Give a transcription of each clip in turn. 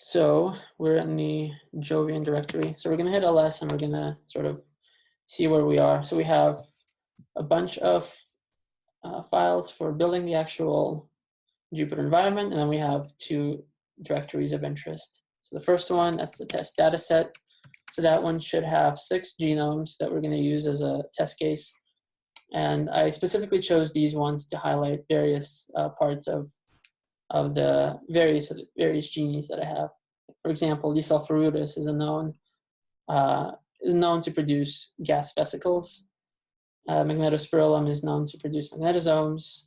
So we're in the Jovian directory. So we're going to hit ls and we're going to sort of see where we are. So we have a bunch of files for building the actual Jupyter environment, and then we have two directories of interest. So the first one, that's the test data set. So that one should have 6 genomes that we're going to use as a test case. And I specifically chose these ones to highlight various parts of the various genies that I have. For example, Desulfuridis is known to produce gas vesicles. Magnetospirillum is known to produce magnetosomes.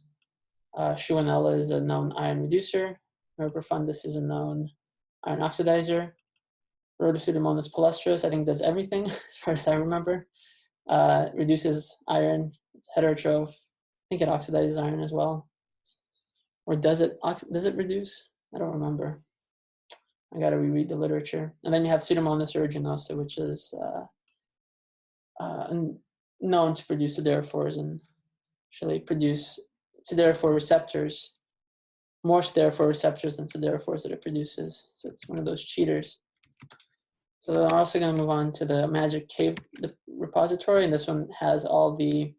Schuanella is a known iron reducer. Miraprofundus is a known iron oxidizer. Rhodopseudomonas palustris, I think, does everything as far as I remember. Reduces iron. It's heterotroph. I think it oxidizes iron as well. Or does it reduce? I don't remember. I got to reread the literature. And then you have Pseudomonas aeruginosa, which is known to produce siderophores and actually produce siderophore receptors, more siderophore receptors than siderophores that it produces. So it's one of those cheaters. So I'm also going to move on to the Magic Cave repository, and this one has all the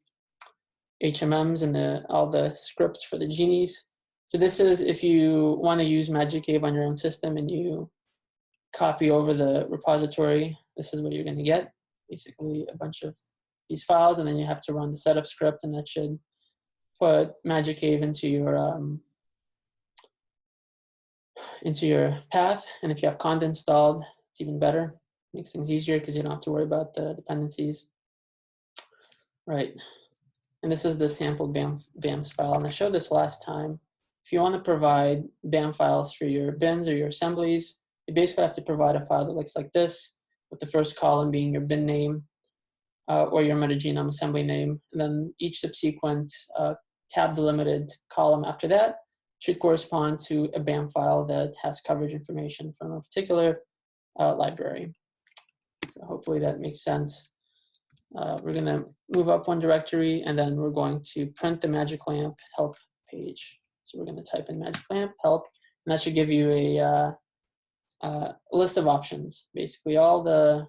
HMMs and all the scripts for the genies. So this is if you want to use Magic Cave on your own system and you copy over the repository, this is what you're going to get. Basically a bunch of these files, and then you have to run the setup script, and that should put Magic Cave into your path. And if you have Conda installed, it's even better. Makes things easier because you don't have to worry about the dependencies. Right. And this is the sample BAMS file. And I showed this last time. If you want to provide BAM files for your bins or your assemblies, you basically have to provide a file that looks like this, with the first column being your bin name or your metagenome assembly name. And then each subsequent tab delimited column after that should correspond to a BAM file that has coverage information from a particular library. So hopefully that makes sense. We're going to move up one directory, and then we're going to print the Magic Lamp help page. So we're going to type in Magic Lamp help, and that should give you a list of options. Basically, all the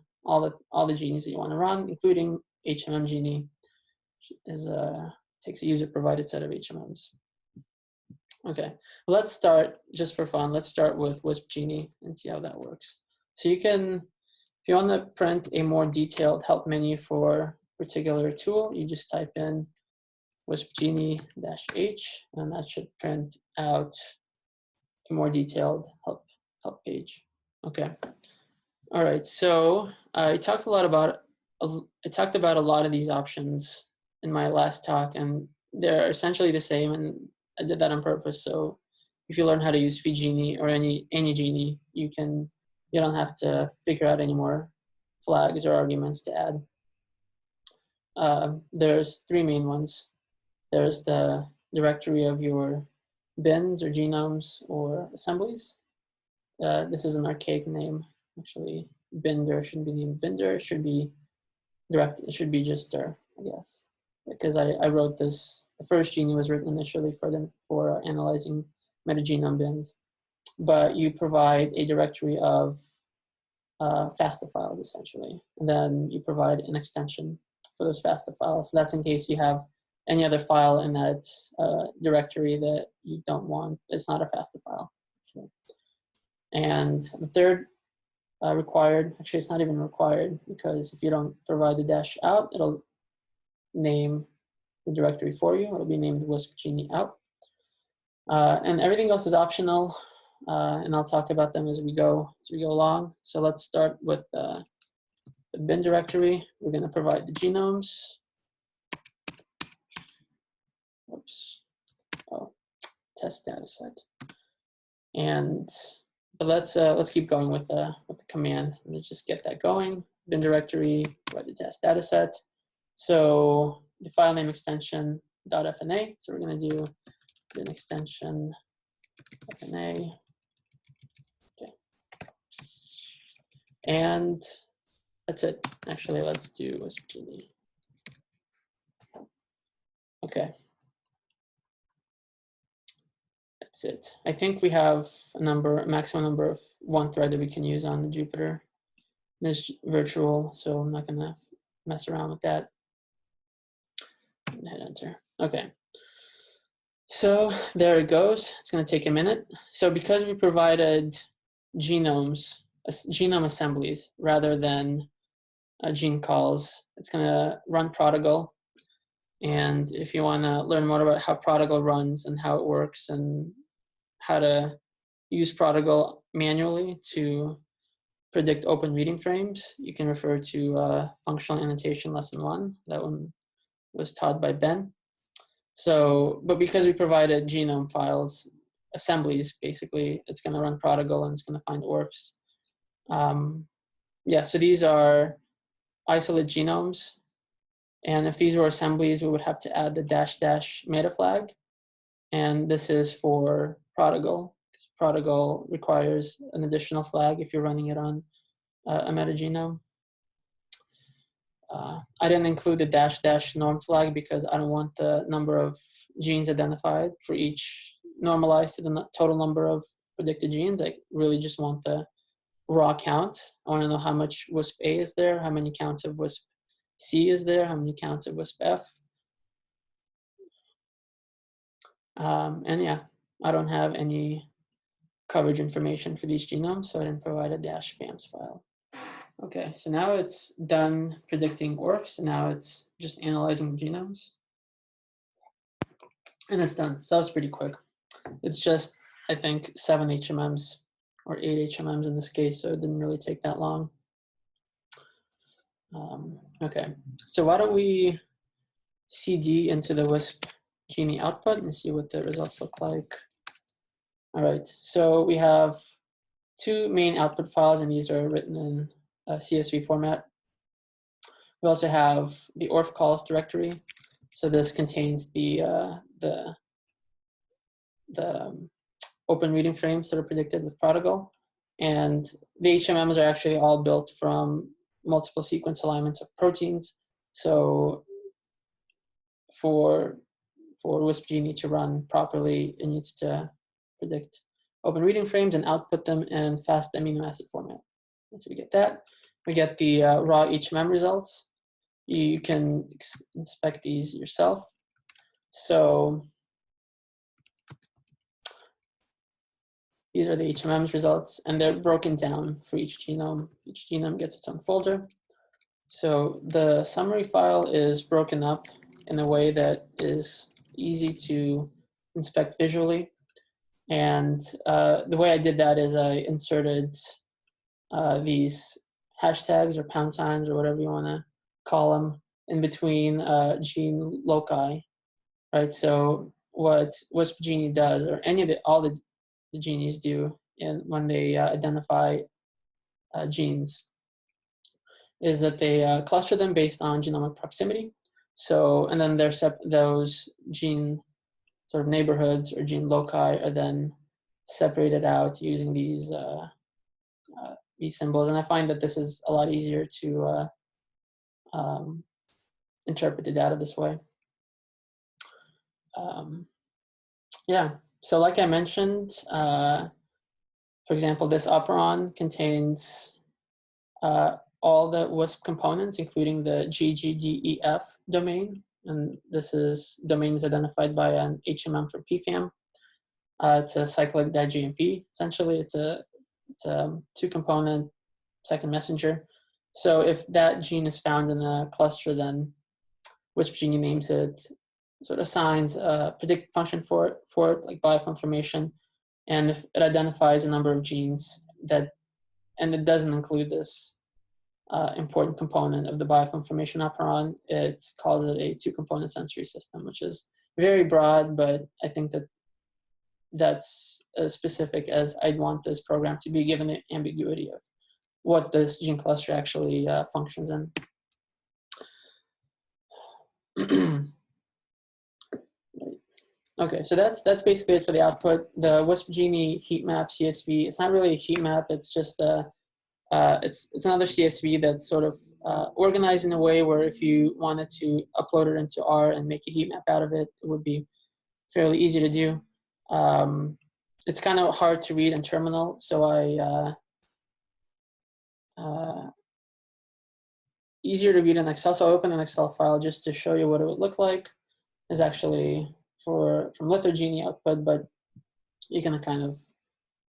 genies that you want to run, including HMMGenie, takes a user-provided set of HMMs. Okay, well, let's start, just for fun, let's start with Wisp Genie and see how that works. So you can, if you want to print a more detailed help menu for a particular tool, you just type in Wisp Genie-H, and that should print out a more detailed help page. Okay. All right. So I talked about a lot of these options in my last talk, and they're essentially the same, and I did that on purpose. So if you learn how to use Genie or any Genie, you don't have to figure out any more flags or arguments to add. There's 3 main ones. There's the directory of your bins or genomes or assemblies. This is an archaic name. Actually, binder shouldn't be named binder. It should be it should be just dir, I guess. Because I wrote this, the first Genie was written initially for analyzing metagenome bins. But you provide a directory of FASTA files, essentially. And then you provide an extension for those FASTA files. So that's in case you have any other file in that directory that you don't want. It's not a FASTA file. Actually. And the third required, actually it's not even required, because if you don't provide the dash out, it'll name the directory for you. It'll be named Wisp Genie out. And everything else is optional, and I'll talk about them as we go along. So let's start with the bin directory. We're going to provide the genomes. Oops. Oh, test data set. But let's keep going with the command. Let's just get that going. Bin directory, provide the test data set. So the file name extension .fna. So we're going to do bin extension fna. Okay. And that's it. Actually, let's do Wisp Genie. Okay. That's it. I think we have a maximum number of one thread that we can use on the Jupyter. And it's virtual, so I'm not gonna mess around with that. Hit enter. Okay. So there it goes. It's going to take a minute. So because we provided genomes, genome assemblies rather than gene calls, it's going to run Prodigal. And if you want to learn more about how Prodigal runs and how it works and how to use Prodigal manually to predict open reading frames, you can refer to Functional Annotation Lesson 1. That one was taught by Ben. So, but because we provided genome files, assemblies, basically, it's going to run Prodigal and it's going to find ORFs. Yeah, so these are isolate genomes. And if these were assemblies, we would have to add the -- meta flag. And this is for Prodigal, because Prodigal requires an additional flag if you're running it on a metagenome. I didn't include the -- norm flag because I don't want the number of genes identified for each normalized to the total number of predicted genes. I really just want the raw counts. I want to know how much WISP-A is there, how many counts of WISP-C is there, how many counts of WISP-F. And yeah, I don't have any coverage information for these genomes, so I didn't provide a -BAMS file. Okay, so now it's done predicting ORFs, and now it's just analyzing genomes. And it's done. So that was pretty quick. It's just, I think, 7 HMMs or 8 HMMs in this case, so it didn't really take that long. Okay, so why don't we CD into the WISP Genie output and see what the results look like. All right, so we have 2 main output files, and these are written in CSV format. We also have the ORF calls directory. So this contains the open reading frames that are predicted with Prodigal. And the HMMs are actually all built from multiple sequence alignments of proteins. So for WISP Genie to run properly, it needs to predict open reading frames and output them in fast amino acid format. Once we get that, we get the raw HMM results. You can inspect these yourself. So these are the HMM's results, and they're broken down for each genome. Each genome gets its own folder. So the summary file is broken up in a way that is easy to inspect visually. And the way I did that is I inserted these hashtags or pound signs or whatever you want to call them in between gene loci, right? So what WISP Genie does, or all the genies do when they identify genes, is that they cluster them based on genomic proximity. So, and then those gene sort of neighborhoods or gene loci are then separated out using these symbols. And I find that this is a lot easier to interpret the data this way. Yeah, so like I mentioned, for example, this operon contains all the WISP components, including the GGDEF domain. And this domain is identified by an HMM for PFAM. It's a cyclic diGMP. Essentially, it's a 2-component second messenger. So if that gene is found in a cluster, then WISP Genie names it, sort of assigns a predict function for it, like bioinformation. And if it identifies a number of genes and it doesn't include this important component of the bioinformation operon, it calls it a 2-component sensory system, which is very broad, but I think that that's as specific as I'd want this program to be, given the ambiguity of what this gene cluster actually functions in. Okay, so that's basically it for the output. The WISP Genie heat map CSV, it's not really a heat map, it's just it's another CSV that's sort of organized in a way where if you wanted to upload it into R and make a heat map out of it, it would be fairly easy to do. it's kind of hard to read in terminal, so easier to read in Excel. So I open an Excel file just to show you what it would look like. Is actually from Genie output, but you can kind of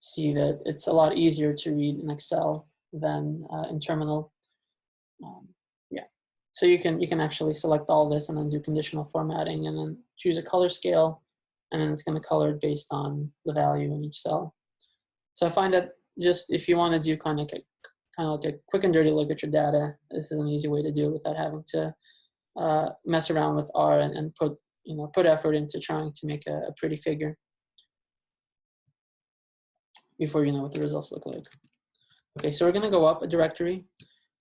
see that it's a lot easier to read in Excel than in terminal. Yeah, so you can actually select all this and then do conditional formatting and then choose a color scale, and then it's going to color it based on the value in each cell. So I find that just if you want to do kind of like a quick and dirty look at your data, this is an easy way to do it without having to mess around with R and put effort into trying to make a pretty figure before you know what the results look like. Okay, so we're going to go up a directory,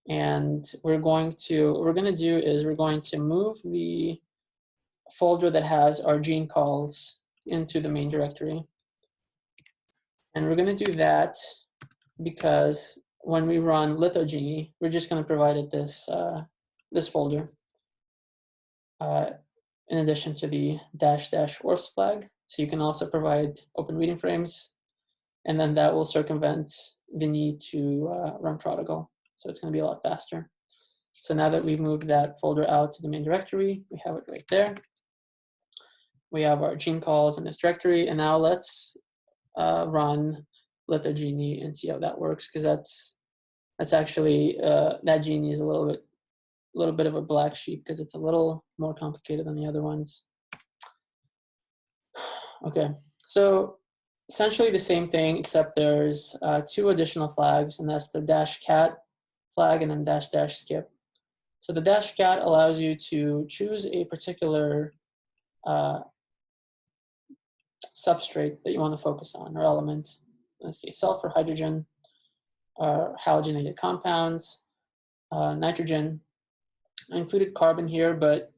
and what we're going to do is we're going to move the folder that has our gene calls into the main directory. And we're going to do that because when we run Genie, we're just going to provide it this folder in addition to the --orfs flag. So you can also provide open reading frames, and then that will circumvent the need to run protocol. So it's going to be a lot faster. So now that we've moved that folder out to the main directory, we have it right there. We have our gene calls in this directory, and now let's run Genie and see how that works, because that's actually that Genie is a little bit of a black sheep because it's a little more complicated than the other ones. Okay, so essentially the same thing, except there's two additional flags, and that's the -cat flag and then --skip. So the -cat allows you to choose a particular substrate that you want to focus on, or element. In this case, sulfur, hydrogen, or halogenated compounds, nitrogen. I included carbon here, but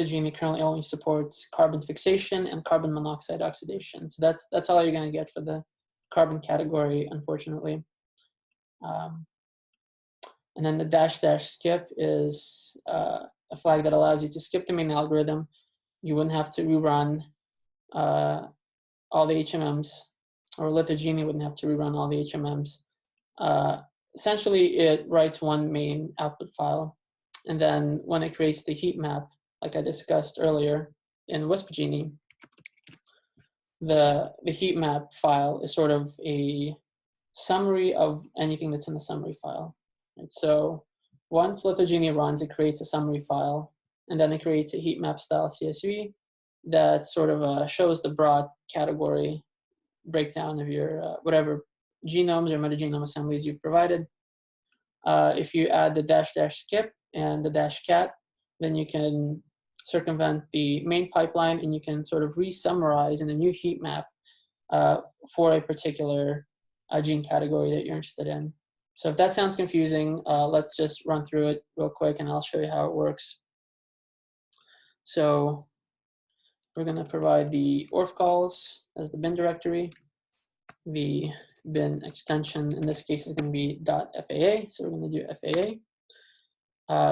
Genie currently only supports carbon fixation and carbon monoxide oxidation. So that's all you're going to get for the carbon category, unfortunately. And then the --skip is a flag that allows you to skip the main algorithm. You wouldn't have to rerun all the HMMs, or Genie wouldn't have to rerun all the HMMs. Essentially, it writes one main output file, and then when it creates the heat map, like I discussed earlier in Genie, the heat map file is sort of a summary of anything that's in the summary file. And so once Genie runs, it creates a summary file, and then it creates a heat map style CSV that sort of shows the broad category breakdown of your whatever genomes or metagenome assemblies you've provided. If you add the --skip and the -cat, then you can circumvent the main pipeline, and you can sort of re-summarize in a new heat map for a particular gene category that you're interested in. So if that sounds confusing, let's just run through it real quick, and I'll show you how it works. So we're going to provide the orf calls as the bin directory. The bin extension in this case is going to be .faa, so we're going to do FAA.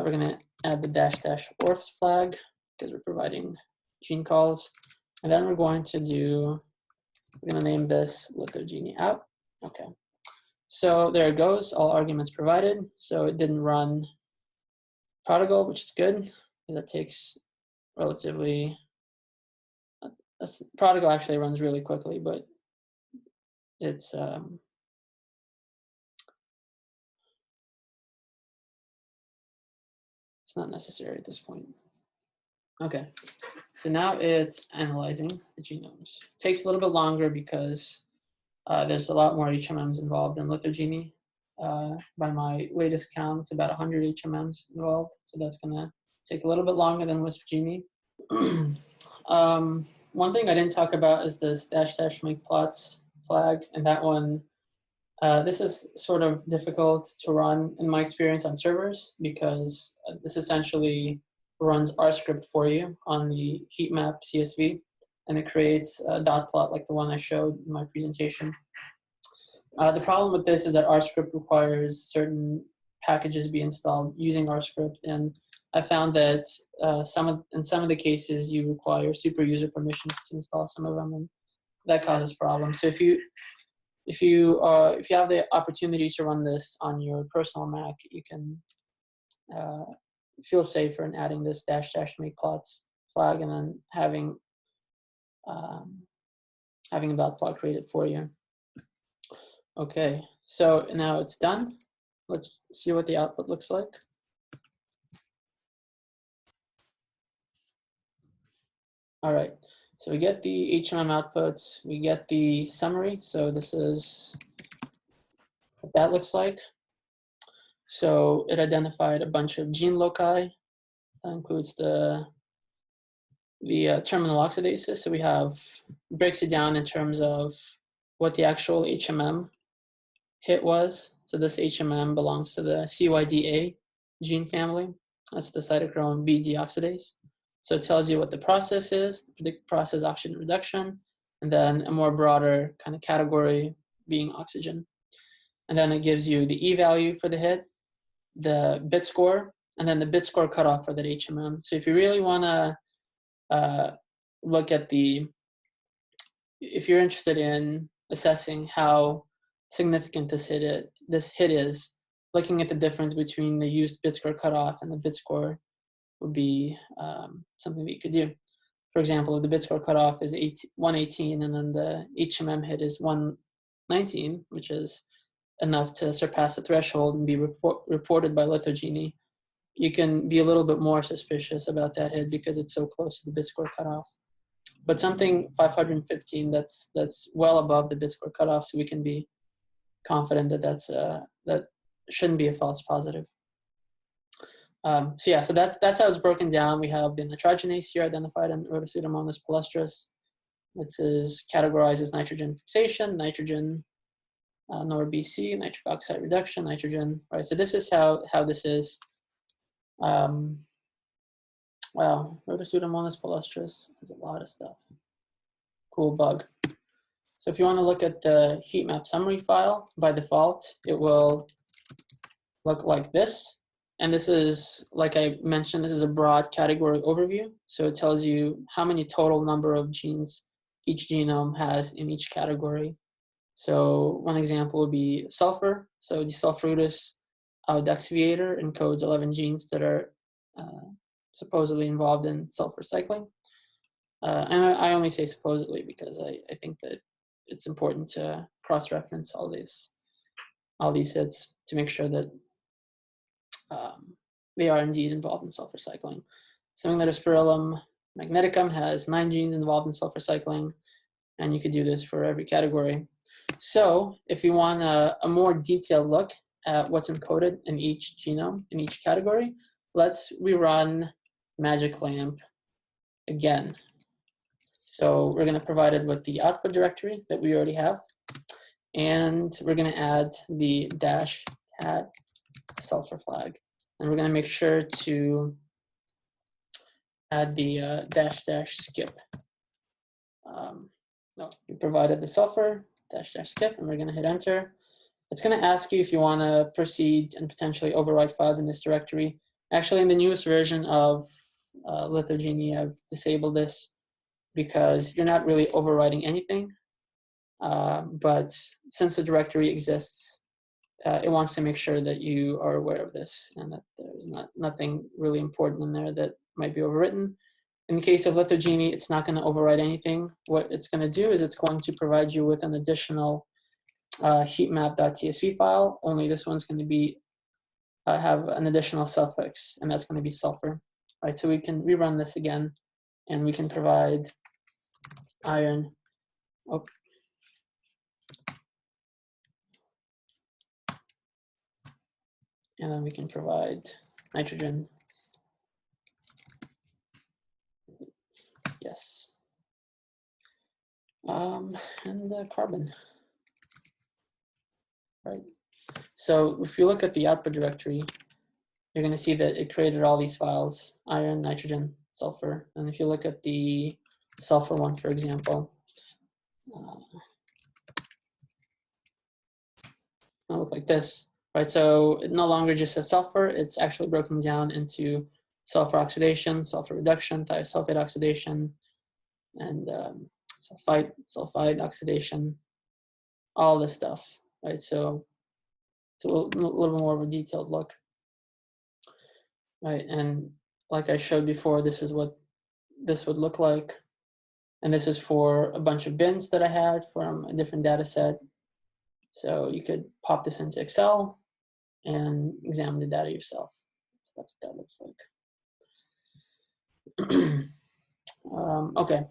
We're going to add the --orfs flag because we're providing gene calls, and then we're going to name this Genie out. Okay, so there it goes, all arguments provided. So it didn't run protocol, which is good because that takes relatively. Protocol actually runs really quickly, but it's not necessary at this point. Okay, so now it's analyzing the genomes. It takes a little bit longer because there's a lot more HMMs involved in Genie. By my latest count, it's about 100 HMMs involved, so that's gonna take a little bit longer than Genie. One thing I didn't talk about is this --make plots flag, and that one, this is sort of difficult to run in my experience on servers because this essentially runs R script for you on the heat map CSV, and it creates a dot plot like the one I showed in my presentation. The problem with this is that R script requires certain packages be installed using R script, and I found that in some of the cases you require super user permissions to install some of them, and that causes problems. So if you have the opportunity to run this on your personal Mac, you can feel safer in adding this -- make plots flag and then having a dot plot created for you. Okay, so now it's done. Let's see what the output looks like. All right, so we get the HMM outputs, we get the summary. So this is what that looks like. So it identified a bunch of gene loci. That includes the terminal oxidases. So we have, breaks it down in terms of what the actual HMM hit was. So this HMM belongs to the CYDA gene family. That's the cytochrome B deoxidase. So it tells you what the process is, the process oxygen reduction, and then a more broader kind of category being oxygen. And then it gives you the E value for the hit, the bit score, and then the bit score cutoff for that HMM. So if you really want to look at if you're interested in assessing how significant this hit is, looking at the difference between the used bit score cutoff and the bit score would be something that you could do. For example, if the bit score cutoff is 118 and then the HMM hit is 119, which is enough to surpass the threshold and be reported by LithoGenie, you can be a little bit more suspicious about that hit because it's so close to the bit score cutoff. But something 515, that's well above the bit score cutoff, so we can be confident that that shouldn't be a false positive. So yeah, so that's how it's broken down. We have the nitrogenase here identified in Rotopseudomonas palustris. This is categorized as nitrogen fixation, nitrogen NOR-BC, nitric oxide reduction, nitrogen. Right. So this is how this is. Wow, Rotopseudomonas palustris has a lot of stuff. Cool bug. So if you want to look at the heat map summary file, by default, it will look like this. And this is, like I mentioned, this is a broad category overview. So it tells you how many total number of genes each genome has in each category. So one example would be sulfur. So desulfuridus audexiviator encodes 11 genes that are supposedly involved in sulfur cycling. And I only say supposedly because I think that it's important to cross-reference all these hits to make sure that they are indeed involved in sulfur cycling. Semillatospirillum magneticum has 9 genes involved in sulfur cycling, and you could do this for every category. So if you want a more detailed look at what's encoded in each genome, in each category, let's rerun Magic Lamp again. So we're going to provide it with the output directory that we already have, and we're going to add the Dashcat sulfur flag, and we're going to make sure to add the --skip. No, we provided the sulfur --skip, and we're going to hit enter. It's going to ask you if you want to proceed and potentially overwrite files in this directory. Actually, in the newest version of LithoGenie, I've disabled this because you're not really overwriting anything. But since the directory exists, it wants to make sure that you are aware of this and that there's nothing really important in there that might be overwritten. In the case of LithoGenie, it's not going to overwrite anything. What it's going to do is it's going to provide you with an additional heatmap.tsv file, only this one's going to be have an additional suffix, and that's going to be sulfur. Right, so we can rerun this again, and we can provide iron. Oh. And then we can provide nitrogen. Yes. And carbon. Right. So if you look at the output directory, you're going to see that it created all these files: iron, nitrogen, sulfur. And if you look at the sulfur one, for example, it'll look like this. Right, so it no longer just says sulfur, it's actually broken down into sulfur oxidation, sulfur reduction, thiosulfate oxidation, and sulfide oxidation, all this stuff, right? So it's a little bit more of a detailed look, right? And like I showed before, this is what this would look like. And this is for a bunch of bins that I had from a different data set. So you could pop this into Excel and examine the data yourself. So that's what that looks like. Okay,